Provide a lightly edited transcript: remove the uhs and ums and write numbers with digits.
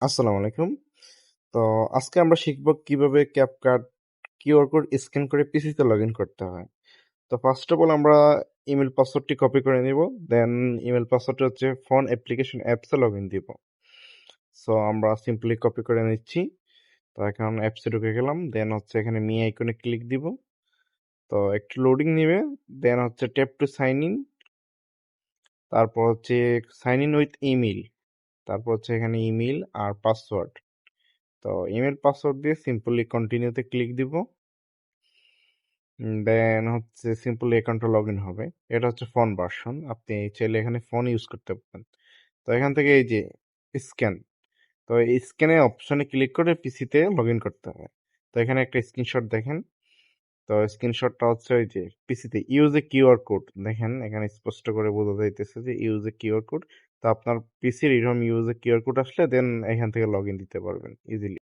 আসসালামু আলাইকুম। তো আজকে আমরা শিখব কিভাবে ক্যাপকাট কিউআর কোড স্ক্যান করে পিসিতে লগইন করতে হয়। তো ফার্স্ট অফ অল আমরা ইমেল পাসওয়ার্ডটি কপি করে নিব। দেন ইমেল পাসওয়ার্ডটা হচ্ছে ফোন অ্যাপ্লিকেশন অ্যাপসে লগইন দিব। সো আমরা সিম্পলি কপি করে নিচ্ছি। তো এখন অ্যাপসে ঢুকে গেলাম। দেন হচ্ছে এখানে মি আইকনে ক্লিক দিব। তো একটু লোডিং নিবে। দেন হচ্ছে ট্যাপ টু সাইন ইন। তারপর হচ্ছে সাইন ইন উইথ ইমেইল। তারপর হচ্ছে এখানে ইমেইল আর পাসওয়ার্ড। তো ইমেল পাসওয়ার্ড দিয়ে সিম্পলি কন্টিনিউতে ক্লিক দিব। দেন হচ্ছে সিম্পলি অ্যাকাউন্টটা লগ ইন হবে। এটা হচ্ছে ফোন ভার্সন, আপনি চাইলে এখানে ফোন ইউজ করতে পারেন। তো এখান থেকে এই যে স্ক্যান, তো এই স্ক্যানে অপশনে ক্লিক করে পিসিতে লগ ইন করতে হবে। তো এখানে একটা স্ক্রিনশট দেখেন। তো স্ক্রিনশটটা হচ্ছে ওই যে পিসিতে ইউজ এ কিউআর কোড, দেখেন এখানে স্পষ্ট করে বোঝা যাইতেছে যে ইউজ এ কিউআর কোড। তো আপনার পিসির এরকম ইউজ এ কিউআর কোড আসলে দেন এখান থেকে লগ ইন দিতে পারবেন ইজিলি।